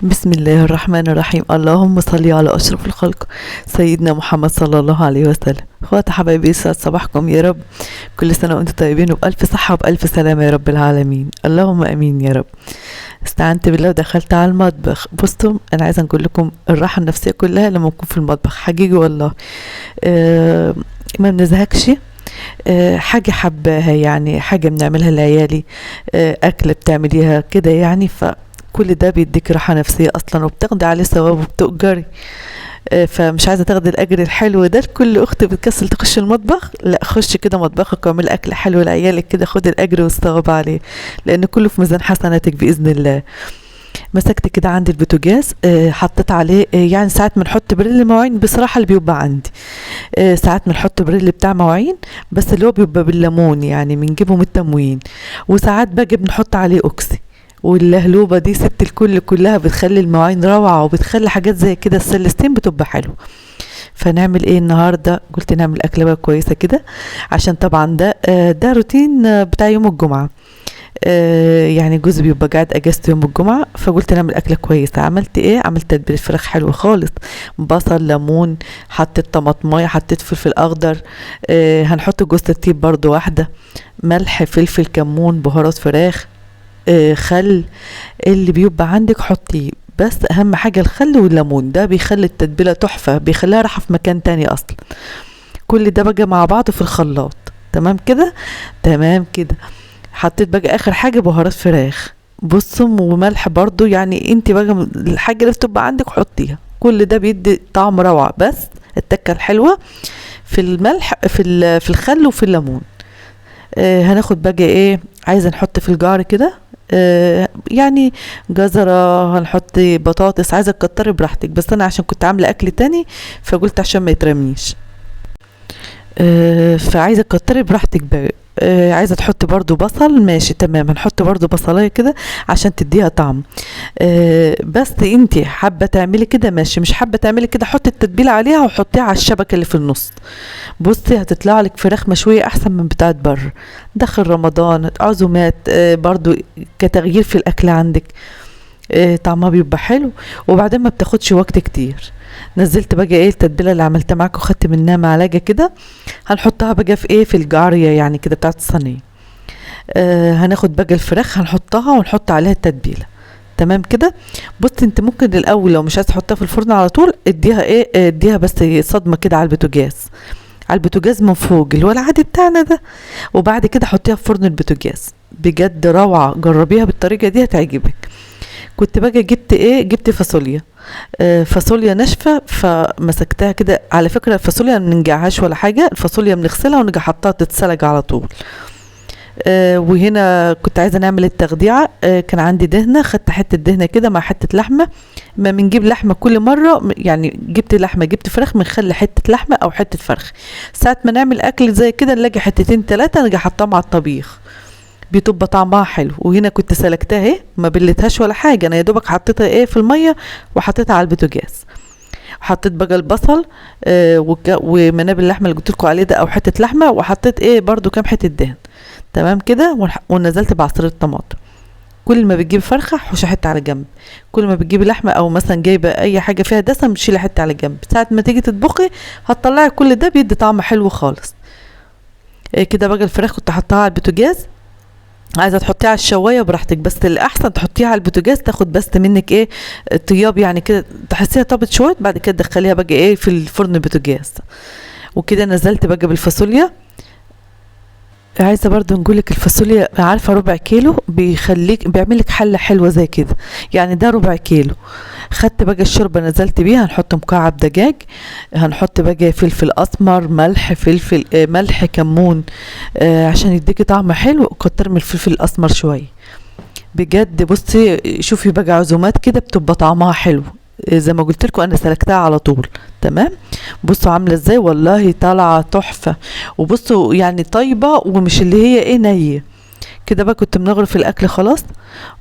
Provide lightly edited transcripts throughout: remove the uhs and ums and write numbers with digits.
بسم الله الرحمن الرحيم. اللهم صل على أشرف الخلق سيدنا محمد صلى الله عليه وسلم. اخواتي حبايبي، يسعد صباحكم يا رب. كل سنة وانتم طيبين وبألف صحة وبألف سلامة يا رب العالمين، اللهم امين يا رب. استعنت بالله ودخلت على المطبخ. بصوا، انا عايزه نقول لكم الراحه النفسيه كلها لما نكون في المطبخ، حقيقي والله. ما بنزهقش. حاجه حباها، يعني حاجه بنعملها لعيالي، اكله بتعمليها كده يعني، كل ده بيديك راحة نفسية أصلا، وبتاخدي عليه ثواب وبتؤجري. فمش عايزة تاخدي الأجر الحلو ده. لكل أخت بتكسل تخش المطبخ، لا، خش كده مطبخك واعمل أكل حلو لعيالك كده، خد الأجر والثواب عليه، لأن كله في ميزان حسناتك بإذن الله. مسكت كده عندي البوتاجاز، حطيت عليه، يعني ساعات بنحط بريل مواعين بصراحة اللي بيبقى عندي، ساعات بنحط بريل بتاع مواعين بس اللي هو بيبقى بالليمون، يعني بنجيبه من التموين، وساعات باجي بنحط عليه أوكسي. واللهلوبة دي ست الكل كلها بتخلي المواعين روعة، وبتخلي حاجات زي كده السلستين بتبقى حلوة. فنعمل ايه النهاردة؟ قلت نعمل اكلة بقى كويسة كده، عشان طبعا ده روتين بتاع يوم الجمعة. يعني جوزي بيبقى قاعد اجازته يوم الجمعة، فقلت نعمل اكلة كويسة. عملت ايه؟ عملت تتبيلة فراخ حلوة خالص، بصل، ليمون، حطيت طماطمايه، حطيت فلفل اخضر، هنحط جوز الطيب برضو واحدة، ملح، فلفل، كمون، بهارات فراخ، خل. اللي بيبقى عندك حطيه، بس اهم حاجة الخل والليمون، ده بيخلي التتبيلة تحفة، بيخليها راحة في مكان تاني اصلا. كل ده بقى مع بعضه في الخلاط. تمام كده، تمام كده. حطيت بقى اخر حاجة بهارات فراخ، بصم وملح برضو، يعني انت بقى الحاجة اللي بتبقى عندك حطيها. كل ده بيدي طعم روعة، بس التكة الحلوة في الملح، في الخل وفي الليمون. هناخد بقى ايه، عايزة نحط في الجار كده، يعني جزرة، هنحط بطاطس، عايزة تكتري براحتك، بس انا عشان كنت عاملة اكل تاني فقلت عشان ما يترميش. فعايزة تكتري براحتك بقى. عايزة تحطي برضو بصل، ماشي تمام، هنحط برضو بصلاية كده عشان تديها طعم. بس انتي حابة تعملي كده ماشي، مش حابة تعملي كده حطي التتبيلة عليها وحطيها على الشبكة اللي في النص. بصي، هتطلع لك فراخ مشوية احسن من بتاعت بره. داخل رمضان، عزومات، برضو كتغيير في الاكل عندك، طعمها بيبقى حلو، وبعدين ما بتاخدش وقت كتير. نزلت بقى ايه التتبيله اللي عملتها معاكم، خدت منها معلقه كده، هنحطها بقى في ايه، في الجاريه يعني كده بتاعت الصينيه. هناخد بقى الفراخ هنحطها ونحط عليها التتبيله. تمام كده. بص، انت ممكن الاول لو مش عايز تحطها في الفرن على طول، اديها ايه، اديها بس صدمه كده على البوتاجاز، على البوتاجاز من فوق اللي هو العادي بتاعنا ده، وبعد كده حطيها في فرن البوتاجاز. بجد روعه، جربيها بالطريقه دي هتعجبك. كنت بقى جبت ايه، جبت فاصوليا، فاصوليا ناشفه، فمسكتها كده. على فكره الفاصوليا ما بننقعهاش ولا حاجه، الفاصوليا بنغسلها ونيجي حطها تتسلق على طول. وهنا كنت عايزه نعمل التخديعه. كان عندي دهنه، خدت حته دهنه كده مع حته لحمه. ما بنجيب لحمه كل مره، يعني جبت لحمه، جبت فراخ، بنخلي حته لحمه او حته فرخ. ساعه ما نعمل اكل زي كده نلاقي حتتين ثلاثه نيجي حطاهم على الطبيخ، بتبقى طعمها حلو. وهنا كنت سلكتها اهي، ما بلتهاش ولا حاجه، انا يا دوبك حطيتها ايه في الميه وحطيتها على البوتاجاز. حطيت بقى البصل، ومناب اللحمه اللي قلت لكم عليه ده، او حته لحمه، وحطيت ايه برضو كام حته دهن. تمام كده. ونزلت بعصير الطماطم. كل ما بتجيبي فرخه حوشي حته على جنب، كل ما بتجيبي لحمه او مثلا جايبه اي حاجه فيها دسم شيلي حته على جنب. ساعه ما تيجي تطبخي هتطلعي كل ده، بيدي طعم حلو خالص. كده بقى الفراخ كنت حطها على البوتاجاز. عايزه تحطيها على الشوايه براحتك، بس الاحسن تحطيها على البوتاجاز، تاخد بس منك ايه، طياب يعني كده، تحسيها طابت شويه، بعد كده تدخليها بقى ايه في الفرن البوتاجاز. وكده نزلت بقى بالفاصوليا. عايزه برضو نقولك الفاصوليا، عارفه ربع كيلو بيعملك حله حلوه زي كده، يعني ده ربع كيلو. خدت بقى الشوربه نزلت بيها، هنحط مكعب دجاج، هنحط بقى فلفل اسمر، ملح، فلفل ملح، كمون، عشان يديكي طعم حلو، كتر من الفلفل الاسمر شويه. بجد بصي، شوفي بقى عزومات كده بتبقى طعمها حلو. زي ما قلت لكم انا سلكتها على طول. تمام. بصوا عامله ازاي، والله طالعه تحفه. وبصوا يعني طيبه، ومش اللي هي ايه نيه كده. بقى كنت منغرف الاكل خلاص.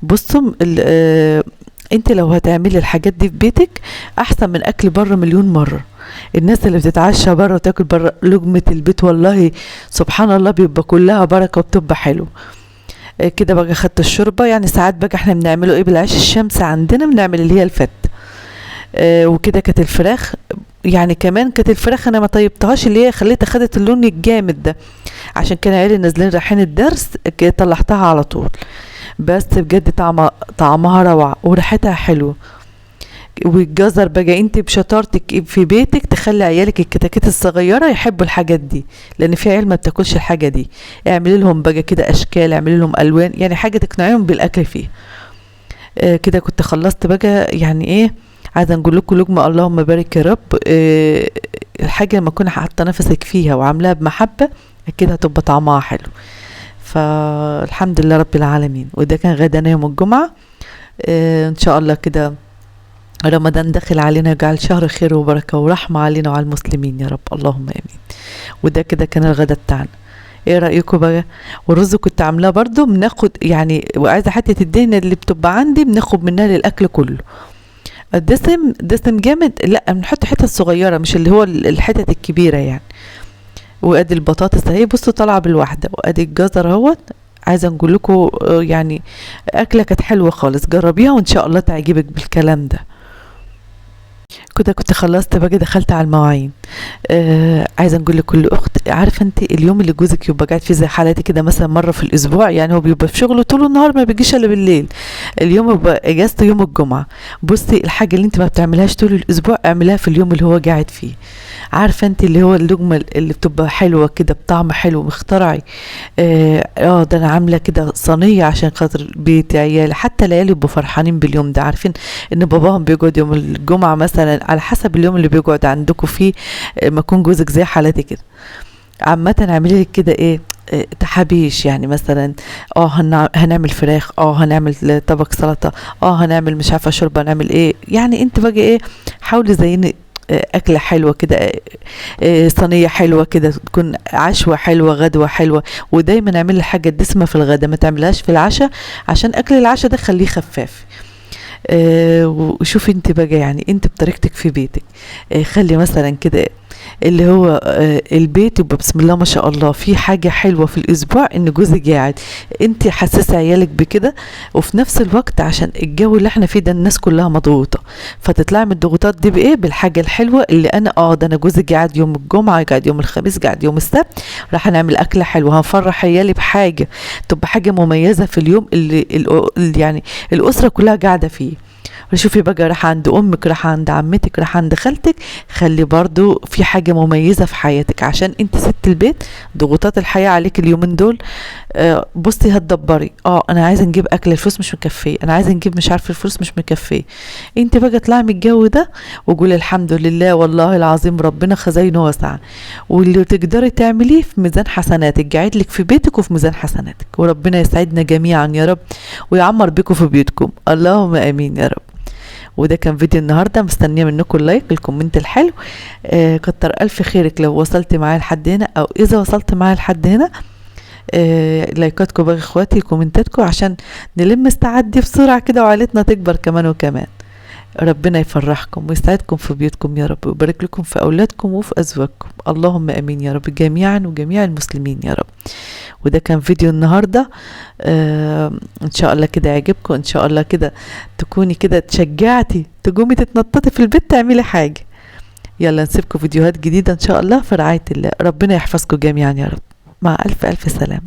بصوا انت لو هتعملي الحاجات دي في بيتك احسن من اكل بره مليون مره. الناس اللي بتتعشى بره وتاكل بره، لقمه البيت والله سبحان الله بيبقى كلها بركه وبتبقى حلو. كده بقى خدت الشوربه. يعني ساعات بقى احنا بنعمله ايه بالعيش الشمس، عندنا بنعمل اللي هي الفت. وكده كانت الفراخ، يعني كمان كانت الفراخ انا ما طيبتهاش، اللي هي خليتها خدت اللون الجامد ده، عشان كان عيالي نازلين رايحين الدرس كده طلعتها على طول. بس بجد طعمها روعة وريحتها حلوة. والجزر بقى انت بشطارتك في بيتك تخلي عيالك الكتاكيت الصغيرة يحبوا الحاجات دي، لان في عيال ما بتاكلش الحاجة دي. اعملي لهم بقى كده اشكال، اعملي لهم الوان، يعني حاجة تقنعيهم بالاكل فيها. كده كنت خلصت بقى. يعني ايه، عايزه نقول لكم لقمه اللهم بارك يا رب. الحاجه لما تكون حاطه نفسك فيها وعاملاها بمحبه اكيد هتبقى طعمها حلو. فالحمد لله رب العالمين. وده كان غدانا يوم الجمعه. ان شاء الله كده رمضان داخل علينا، يجعل شهر خير وبركه ورحمه علينا وعلى المسلمين يا رب، اللهم امين. وده كده كان الغدا بتاعنا. ايه رأيكم بقى؟ والرز كنت عاملاه برضو بناخد يعني، وعايزه حته الدهنه اللي بتبقى عندي بناخد منها للاكل كله. دسم جامد، لا بنحط حتت صغيره مش اللي هو الحتت الكبيره يعني. وادي البطاطس اهي بصوا طالعه بالواحده، وادي الجزر اهوت. عايزه نقول لكم يعني اكله كانت حلوه خالص، جربيها وان شاء الله تعجبك بالكلام ده. كنت خلصت بقى، دخلت على المواعين. عايزه نقول لكل اخت، عارفه انت اليوم اللي جوزك يبقى قاعد فيه زي حالاتي كده مثلا مره في الاسبوع، يعني هو بيبقى في شغله طول النهار ما بيجيش الا بالليل، اليوم يبقى اجازته يوم الجمعه. بصي الحاجه اللي انت ما بتعملهاش طول الاسبوع اعملها في اليوم اللي هو قاعد فيه. عارفه انت اللي هو اللقمه اللي بتبقى حلوه كده بطعم حلو مخترعي. ده انا عامله كده صينيه عشان خاطر بيتي عيالي، حتى العيال يبقوا فرحانين باليوم ده، عارفين ان باباهم بيقعد يوم الجمعه مثلا على حسب اليوم اللي بيقعد عندكم فيه. ما يكون جوزك زي حالتي كده. عامة اعملي لك كده ايه، تحابيش يعني مثلا. هنعمل فراخ، هنعمل طبق سلطة، هنعمل مش عارفة شوربة، هنعمل ايه يعني. انت بقى ايه، حاولي زيني أكلة حلوة كده، صينية حلوة كده، تكون عشوة حلوة غدوة حلوة. ودايما اعملي حاجة دسمة في الغدا، ما تعملهاش في العشاء، عشان أكل العشاء ده خليه خفاف. وشوفي انت بقى يعني انت بطريقتك في بيتك. خلي مثلا كده اللي هو البيت يبقى بسم الله ما شاء الله في حاجة حلوة في الأسبوع، إن جوزك قاعد، أنت حسسي عيالك بكده. وفي نفس الوقت عشان الجو اللي احنا فيه ده الناس كلها مضغوطة، فتطلعي من الضغوطات دي بإيه، بالحاجة الحلوة اللي أنا ده أنا جوزي قاعد يوم الجمعة، قاعد يوم الخميس، قاعد يوم السبت، راح نعمل أكلة حلوة، هنفرح عيالي بحاجة تبقى حاجة مميزة في اليوم اللي يعني الأسرة كلها قاعدة فيه. شوفي بقى، راح عند امك، راح عند عمتك، راح عند خالتك، خلي برضو في حاجة مميزة في حياتك، عشان انت ست البيت، ضغوطات الحياة عليك اليومين دول. بصي هتدبري، انا عايزة نجيب اكل، الفلوس مش مكفية، انا عايزة نجيب مش عارفة الفلوس مش مكفية. انت بقى اطلعي من الجو ده وقولي الحمد لله والله العظيم ربنا خزاينه واسعة، واللي تقدري تعمليه في ميزان حسناتك قاعد لك في بيتك وفي ميزان حسناتك. وربنا يسعدنا جميعا يا رب، ويعمر بكم في بيوتكم، اللهم امين يا رب. وده كان فيديو النهارده، مستنيه منكم اللايك، الكومنت الحلو. كتر الف خيرك لو وصلت معايا لحد هنا، او اذا وصلت معايا لحد هنا. لايكاتكم بقى اخواتي، كومنتاتكم، عشان نلم استعدي بسرعه كده وعائلتنا تكبر كمان وكمان. ربنا يفرحكم ويسعدكم في بيوتكم يا رب، ويبارك لكم في أولادكم وفي أزواجكم، اللهم أمين يا رب، جميعا وجميع المسلمين يا رب. وده كان فيديو النهاردة. إن شاء الله كده يعجبكم، إن شاء الله كده تكوني كده تشجعتي تقومي تتنططي في البيت تعملي حاجة. يلا نسيبكم فيديوهات جديدة إن شاء الله في رعاية الله، ربنا يحفظكم جميعا يا رب. مع ألف ألف سلام.